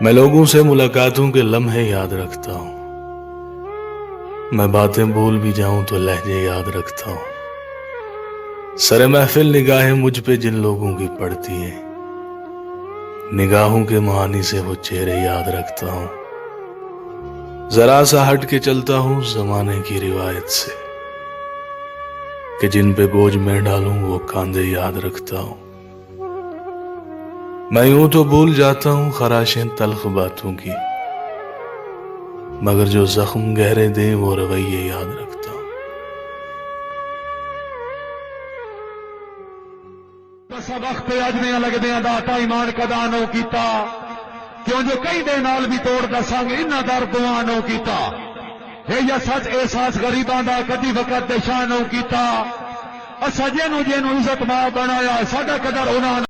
मैं लोगों से मुलाकातों के लम्हे याद रखता हूँ। मैं बातें भूल भी जाऊं तो लहजे याद रखता हूँ। सरे महफिल निगाहें मुझ पे जिन लोगों की पड़ती हैं, निगाहों के मुहानी से वो चेहरे याद रखता हूँ। जरा सा हट के चलता हूँ जमाने की रिवायत से, कि जिन पे बोझ मैं डालूं वो कांधे याद रखता हूँ। मैं यूं तो भूल जाता हूँ खराशें तल्ख बातों की, मगर जो जख्म गहरे दे वो रवैये याद रखता हूँ। वक्त अजमिया लगदे दाता ईमान कदा नो कीता, क्यों जो कई दे नाल भी तोड़ दसांगे इन्ना दर दुआ नो कीता। हे या सच एहसास गरीबां दा कदी वकत दे शानो कीता। असा जेनू जेनू इज्जत मां बनाया साडा कदर उन्हां